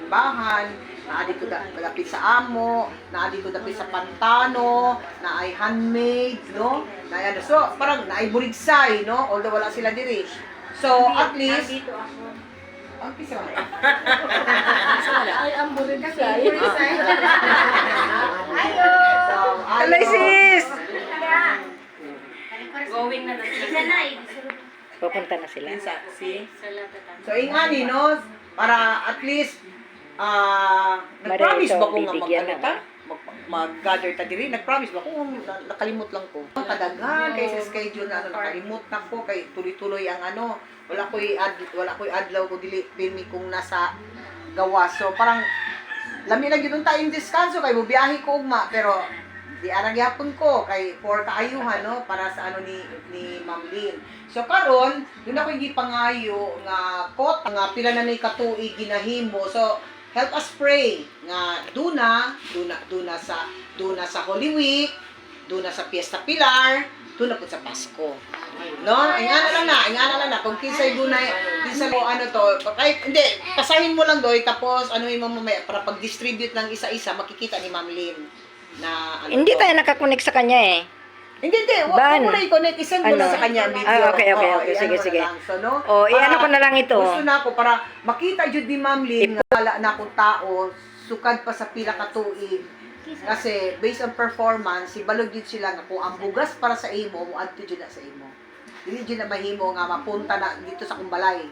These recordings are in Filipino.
simbahan, naa dito dapit sa amo, naa dito dapit sa pantano, na ay handmade, no? Na ano, so parang na ay burigsay, no? Although wala sila diri. So at least Dito ako. ang pisa man. Ay, ang burigsay. So, Alay, sis! Going na doon. Isa na eh. Pupunta na sila. See? Sa latatan. So, ingani, no? Para at least, nag-promise ba ko nga bibigyan mag-ano ta? Mag-gather ta diri. Nag-promise ba ko? Nakalimot lang ko. Kadaghan, kay sa schedule na, nakalimot na ko, kay tuloy-tuloy ang ano. Wala ko'y adlaw ko dili, pirmi kong nasa gawas. So, parang, lami lang yun tayong deskanso, kay bubiyahe ko ugma, pero, di arang yapon ko kay for kaayuhan no para sa ano ni Ma'am Lynn. So karon doon ako gipangayo nga kot nga pila na ni katuig ginahimo. So help us pray nga duna sa Holy Week, duna sa Fiesta Pilar, duna pud sa Pasko. No? Ingana lang na kung kinsay dunay kinsa mo ano to, kahit hindi pasahin mo lang doy tapos ano mo mamaya para pag-distribute ng isa-isa makikita ni Ma'am Lynn na ano Hindi to. tayo nakakunik sa kanya eh. Hindi. Wag Ban. mo na i-connect. I-send mo Ano? lang sa kanya ang video. Ah, okay. Oo, Sige, i-ano mo sige. na lang. So, no? O, i-ano ko na lang ito. Gusto na ako para makita jud ni Ma'am Lynn nga wala na akong tao, sukad pa sa pila ka tuig. Kasi based on performance, si balog jud sila nga kung ang bugas para sa imo, mo adto jud na sa imo. Dili jud na mahimo nga mapunta na dito sa kumbalay,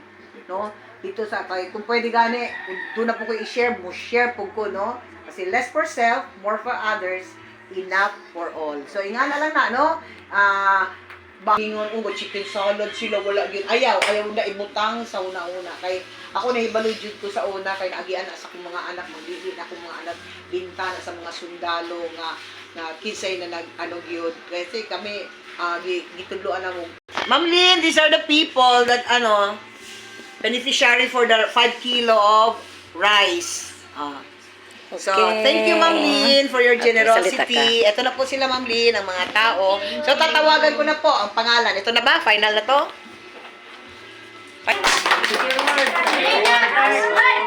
no? Dito sa kay kung pwede gani, doon na po ko i-share, mo share po ko, no? Kasi less for self, more for others, enough for all. So ingana lang na, no? Bangon chicken salad sila wala gyud. Ayaw na ibutang sa una-una kay ako nahibalo jud ko sa una kay naagian na sa akong mga anak, magbili na akong mga anak binta na sa mga sundalo nga kinsay na nag-ano gyud. Kasi kami gitudloan na mo. Ma'am Lynn, these are the people that beneficiary for the 5 kilo of rice. So, Okay. thank you Ma'am Lynn for your Okay, generosity. Ito na po sila Ma'am Lynn, ang mga tao. So, tatawagan ko na po ang pangalan. Ito na ba? Final na to?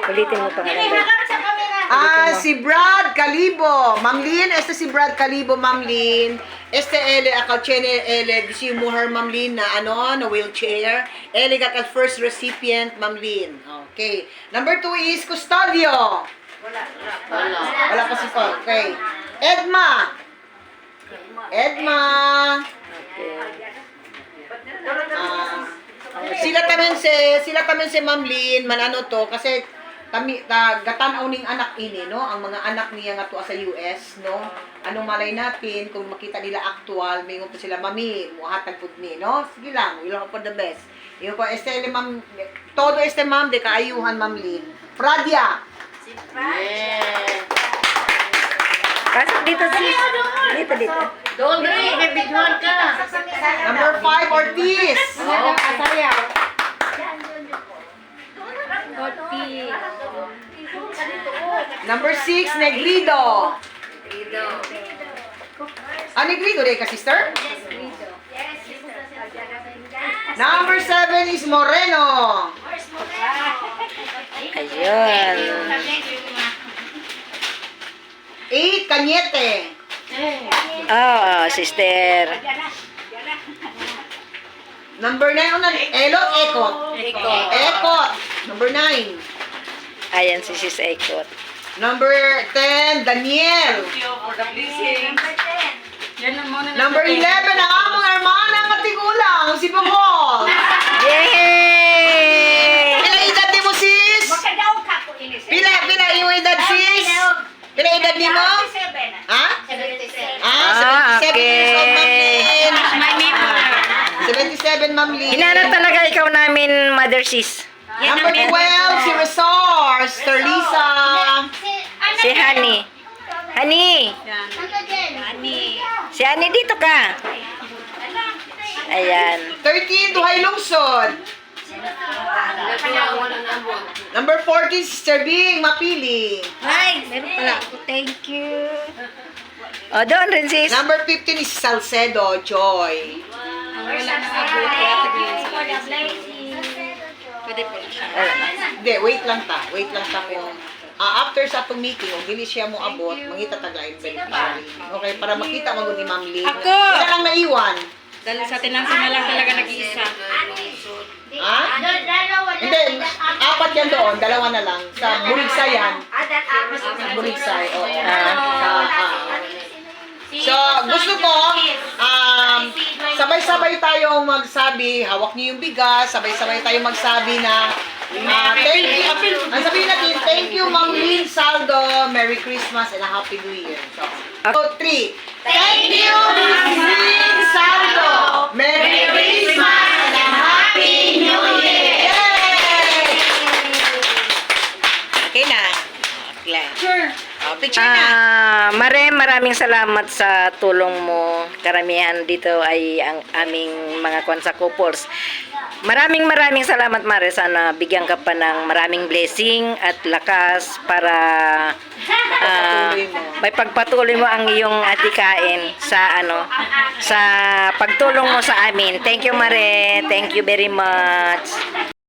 Ulitin mo pangalan. Si Brad Calibo. Ma'am Lynn, este si Brad Calibo, Ma'am Lynn. Este ele akachene ele disimuhar Ma'am Lynn na na wheelchair. Ele got at first recipient Ma'am Lynn. Okay. Number 2 is Custodio. Wala pa si Paul. Okay. Edma. Sila tamen si Ma'am Lynn manano to kasi kami gatan-aw ning anak ini no ang mga anak niya nga tuwa sa US no anong malay natin kung makita nila actual mingon po sila mami muhatag pud ni no sige lang we lang for the best iyo ko este ma'am todo este ma'am de kaayuhan Ma'am Lynn Pradia. Pasok dito, sis. Dito. Doon, may bidyon ka. Number 5 Ortiz. Kasayaw. Number 6 Negrido. Negrido de ka sister? Number 7 is Moreno. Ayun. 8 Cañete. Oh, sister. Number 9 Ekot. Number 9. Ayan si Sis Ekot. Number 10 Daniel. Number 11 ang among hermana nga tigulang si Bangol. Yay! Pila edad ni mo sis? Pila yung edad sis? Pila edad ni mo? Ha? 77 years old Ma'am Lynn. 77 Ma'am Lynn. Hinanap talaga ikaw namin, Mother Sis. Number 12 si Resor, Sister Lisa. Si Honey. Honey! Si Honey, dito ka. Ayan. 13 Duhay Lungsod. Number 14 Sister Bing Mapili. Ay, meron pala ako. Thank you. O, doon rin, sis. Number 15 is Salcedo Joy. Wala na abot. Pwede po siya. Hindi, wait lang ta kung after sa atong meeting, kung dili siya mo abot, mangita taglain beneficiary. Okay, para makita mo ni Ma'am Lee. Ako! Ila lang naiwan. Dahil sa tinansin na lang talaga nag-iisa. Ha? Hindi, apat yan doon, dalawa na lang. Sa Burigsay yan. Burigsay, oo. So, gusto ko, sabay-sabay tayo magsabi, hawak niyo yung bigas, sabay-sabay tayo magsabi na, thank you. Ang sabihin natin, thank you, Ma'am Lynn Saldo, Merry Christmas and a Happy New Year. So, 3. Thank you, Miss Lynn Saldo, Merry Christmas and a Happy New Year. Yay! Okay na. Okay. Sure. Picture na. Maraming salamat sa tulong mo. Karamihan dito ay ang aming mga kwan sa couples. Maraming salamat, Mare. Sana bigyan ka pa ng maraming blessing at lakas para may pagpatuloy mo ang iyong adikain sa sa pagtulong mo sa amin. Thank you, Mare. Thank you very much.